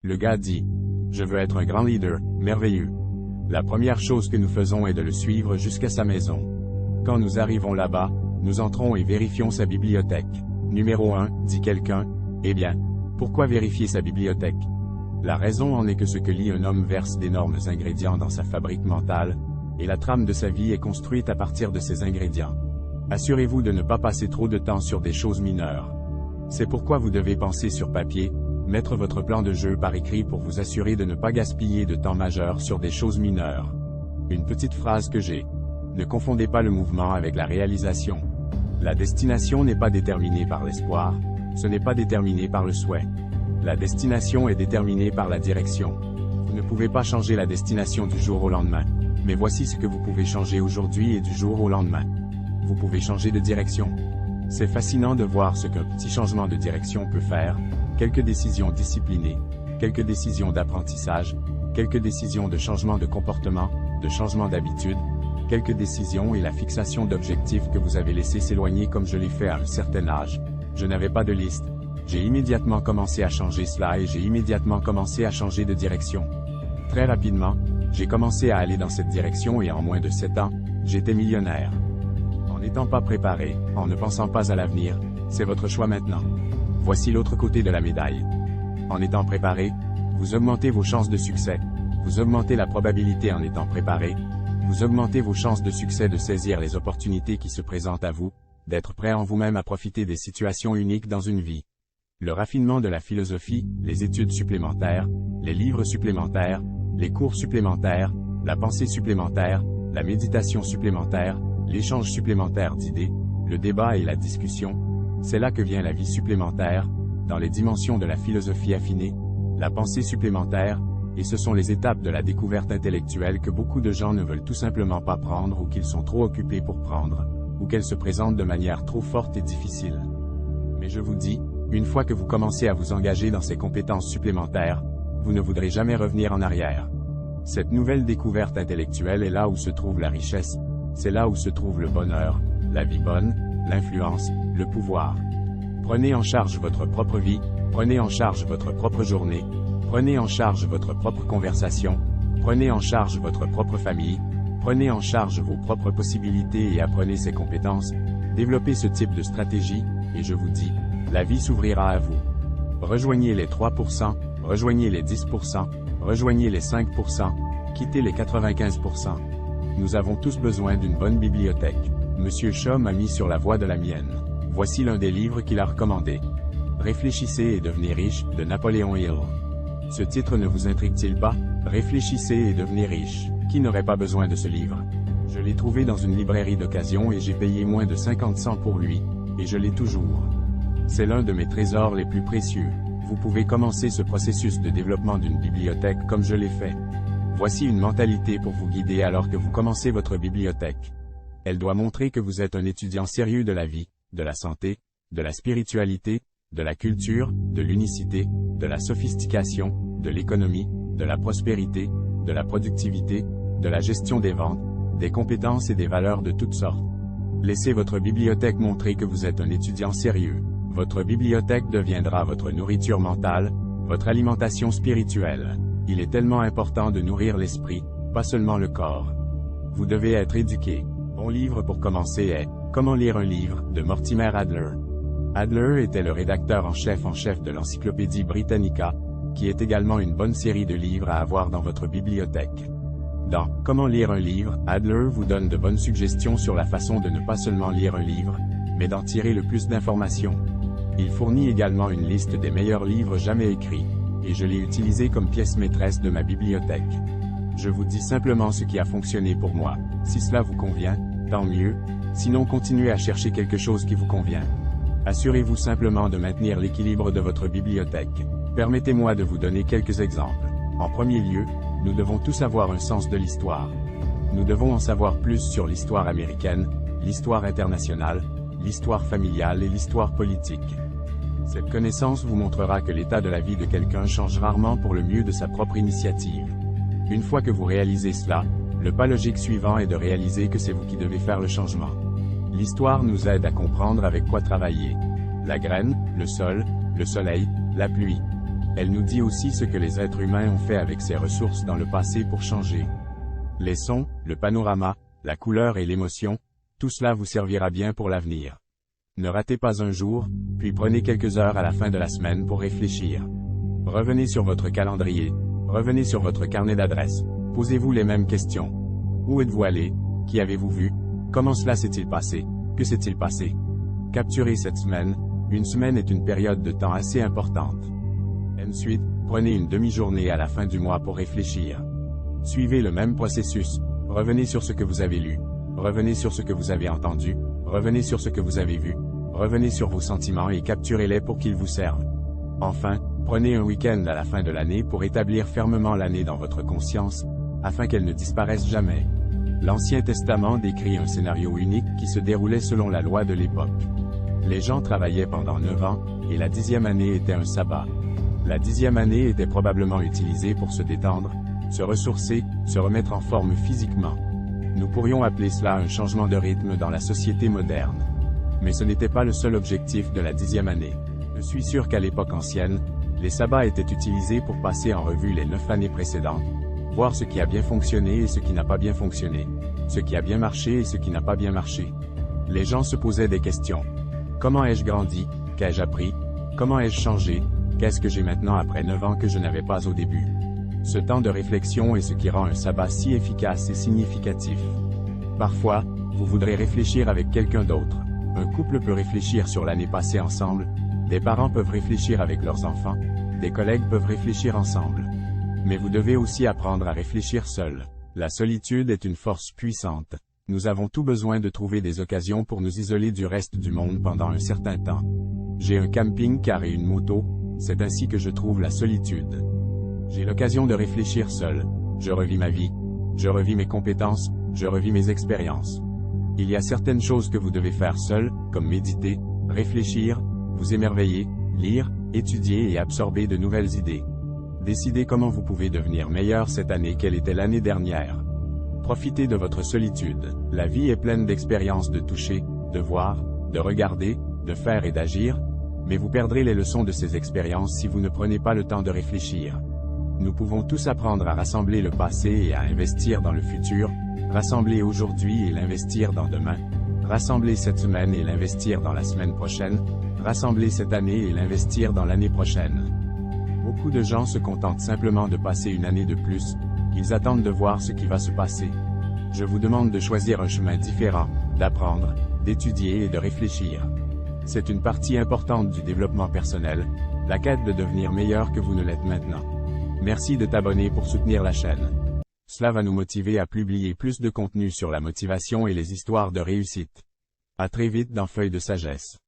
Le gars dit « Je veux être un grand leader, merveilleux. » La première chose que nous faisons est de le suivre jusqu'à sa maison. Quand nous arrivons là-bas, nous entrons et vérifions sa bibliothèque. Numéro 1, dit quelqu'un. Eh bien, pourquoi vérifier sa bibliothèque? La raison en est que ce que lit un homme verse d'énormes ingrédients dans sa fabrique mentale, et la trame de sa vie est construite à partir de ces ingrédients. Assurez-vous de ne pas passer trop de temps sur des choses mineures. C'est pourquoi vous devez penser sur papier, mettre votre plan de jeu par écrit pour vous assurer de ne pas gaspiller de temps majeur sur des choses mineures. Une petite phrase que j'ai. Ne confondez pas le mouvement avec la réalisation. La destination n'est pas déterminée par l'espoir, ce n'est pas déterminé par le souhait. La destination est déterminée par la direction. Vous ne pouvez pas changer la destination du jour au lendemain, mais voici ce que vous pouvez changer aujourd'hui et du jour au lendemain. Vous pouvez changer de direction. C'est fascinant de voir ce qu'un petit changement de direction peut faire, quelques décisions disciplinées, quelques décisions d'apprentissage, quelques décisions de changement de comportement, de changement d'habitude, quelques décisions et la fixation d'objectifs que vous avez laissé s'éloigner comme je l'ai fait à un certain âge. Je n'avais pas de liste. J'ai immédiatement commencé à changer cela et j'ai immédiatement commencé à changer de direction. Très rapidement, j'ai commencé à aller dans cette direction et en moins de 7 ans, j'étais millionnaire. En n'étant pas préparé, en ne pensant pas à l'avenir, c'est votre choix maintenant. Voici l'autre côté de la médaille. En étant préparé, vous augmentez vos chances de succès, vous augmentez la probabilité en étant préparé, vous augmentez vos chances de succès de saisir les opportunités qui se présentent à vous, d'être prêt en vous-même à profiter des situations uniques dans une vie. Le raffinement de la philosophie, les études supplémentaires, les livres supplémentaires, les cours supplémentaires, la pensée supplémentaire, la méditation supplémentaire, l'échange supplémentaire d'idées, le débat et la discussion, c'est là que vient la vie supplémentaire, dans les dimensions de la philosophie affinée, la pensée supplémentaire, et ce sont les étapes de la découverte intellectuelle que beaucoup de gens ne veulent tout simplement pas prendre ou qu'ils sont trop occupés pour prendre, ou qu'elles se présentent de manière trop forte et difficile. Mais je vous dis, une fois que vous commencez à vous engager dans ces compétences supplémentaires, vous ne voudrez jamais revenir en arrière. Cette nouvelle découverte intellectuelle est là où se trouve la richesse, c'est là où se trouve le bonheur, la vie bonne, l'influence, le pouvoir. Prenez en charge votre propre vie, prenez en charge votre propre journée, prenez en charge votre propre conversation, prenez en charge votre propre famille, prenez en charge vos propres possibilités et apprenez ces compétences, développez ce type de stratégie, et je vous dis, la vie s'ouvrira à vous. Rejoignez les 3%, rejoignez les 10%, rejoignez les 5%, quittez les 95%. Nous avons tous besoin d'une bonne bibliothèque. Monsieur Shaw m'a mis sur la voie de la mienne. Voici l'un des livres qu'il a recommandé. Réfléchissez et devenez riche, de Napoléon Hill. Ce titre ne vous intrigue-t-il pas? Réfléchissez et devenez riche. Qui n'aurait pas besoin de ce livre? Je l'ai trouvé dans une librairie d'occasion et j'ai payé moins de 50 cents pour lui, et je l'ai toujours. C'est l'un de mes trésors les plus précieux. Vous pouvez commencer ce processus de développement d'une bibliothèque comme je l'ai fait. Voici une mentalité pour vous guider alors que vous commencez votre bibliothèque. Elle doit montrer que vous êtes un étudiant sérieux de la vie, de la santé, de la spiritualité, de la culture, de l'unicité, de la sophistication, de l'économie, de la prospérité, de la productivité, de la gestion des ventes, des compétences et des valeurs de toutes sortes. Laissez votre bibliothèque montrer que vous êtes un étudiant sérieux. Votre bibliothèque deviendra votre nourriture mentale, votre alimentation spirituelle. Il est tellement important de nourrir l'esprit, pas seulement le corps. Vous devez être éduqué. Bon livre pour commencer est « Comment lire un livre » de Mortimer Adler. Adler était le rédacteur en chef de l'Encyclopédie Britannica, qui est également une bonne série de livres à avoir dans votre bibliothèque. Dans « Comment lire un livre », Adler vous donne de bonnes suggestions sur la façon de ne pas seulement lire un livre, mais d'en tirer le plus d'informations. Il fournit également une liste des meilleurs livres jamais écrits, et je l'ai utilisé comme pièce maîtresse de ma bibliothèque. Je vous dis simplement ce qui a fonctionné pour moi. Si cela vous convient, tant mieux, sinon continuez à chercher quelque chose qui vous convient. Assurez-vous simplement de maintenir l'équilibre de votre bibliothèque. Permettez-moi de vous donner quelques exemples. En premier lieu, nous devons tous avoir un sens de l'histoire. Nous devons en savoir plus sur l'histoire américaine, l'histoire internationale, l'histoire familiale et l'histoire politique. Cette connaissance vous montrera que l'état de la vie de quelqu'un change rarement pour le mieux de sa propre initiative. Une fois que vous réalisez cela, le pas logique suivant est de réaliser que c'est vous qui devez faire le changement. L'histoire nous aide à comprendre avec quoi travailler. La graine, le sol, le soleil, la pluie. Elle nous dit aussi ce que les êtres humains ont fait avec ces ressources dans le passé pour changer. Les sons, le panorama, la couleur et l'émotion, tout cela vous servira bien pour l'avenir. Ne ratez pas un jour, puis prenez quelques heures à la fin de la semaine pour réfléchir. Revenez sur votre calendrier, revenez sur votre carnet d'adresses, posez-vous les mêmes questions. Où êtes-vous allé? Qui avez-vous vu? Comment cela s'est-il passé? Que s'est-il passé? Capturez cette semaine. Une semaine est une période de temps assez importante. Ensuite, prenez une demi-journée à la fin du mois pour réfléchir. Suivez le même processus. Revenez sur ce que vous avez lu. Revenez sur ce que vous avez entendu. Revenez sur ce que vous avez vu. Revenez sur vos sentiments et capturez-les pour qu'ils vous servent. Enfin, prenez un week-end à la fin de l'année pour établir fermement l'année dans votre conscience, afin qu'elle ne disparaisse jamais. L'Ancien Testament décrit un scénario unique qui se déroulait selon la loi de l'époque. Les gens travaillaient pendant 9 ans, et la 10e année était un sabbat. La 10e année était probablement utilisée pour se détendre, se ressourcer, se remettre en forme physiquement. Nous pourrions appeler cela un changement de rythme dans la société moderne. Mais ce n'était pas le seul objectif de la 10e année. Je suis sûr qu'à l'époque ancienne, les sabbats étaient utilisés pour passer en revue les 9 années précédentes, voir ce qui a bien fonctionné et ce qui n'a pas bien fonctionné, ce qui a bien marché et ce qui n'a pas bien marché. Les gens se posaient des questions. Comment ai-je grandi? Qu'ai-je appris? Comment ai-je changé? Qu'est-ce que j'ai maintenant après 9 ans que je n'avais pas au début? Ce temps de réflexion est ce qui rend un sabbat si efficace et significatif. Parfois, vous voudrez réfléchir avec quelqu'un d'autre. Un couple peut réfléchir sur l'année passée ensemble, des parents peuvent réfléchir avec leurs enfants, des collègues peuvent réfléchir ensemble. Mais vous devez aussi apprendre à réfléchir seul. La solitude est une force puissante. Nous avons tout besoin de trouver des occasions pour nous isoler du reste du monde pendant un certain temps. J'ai un camping-car et une moto, c'est ainsi que je trouve la solitude. J'ai l'occasion de réfléchir seul. Je revis ma vie. Je revis mes compétences. Je revis mes expériences. Il y a certaines choses que vous devez faire seul, comme méditer, réfléchir, vous émerveiller, lire, étudier et absorber de nouvelles idées. Décidez comment vous pouvez devenir meilleur cette année qu'elle était l'année dernière. Profitez de votre solitude. La vie est pleine d'expériences de toucher, de voir, de regarder, de faire et d'agir, mais vous perdrez les leçons de ces expériences si vous ne prenez pas le temps de réfléchir. Nous pouvons tous apprendre à rassembler le passé et à investir dans le futur, rassembler aujourd'hui et l'investir dans demain, rassembler cette semaine et l'investir dans la semaine prochaine, rassembler cette année et l'investir dans l'année prochaine. Beaucoup de gens se contentent simplement de passer une année de plus, ils attendent de voir ce qui va se passer. Je vous demande de choisir un chemin différent, d'apprendre, d'étudier et de réfléchir. C'est une partie importante du développement personnel, la quête de devenir meilleur que vous ne l'êtes maintenant. Merci de t'abonner pour soutenir la chaîne. Cela va nous motiver à publier plus de contenu sur la motivation et les histoires de réussite. À très vite dans Feuilles de sagesse.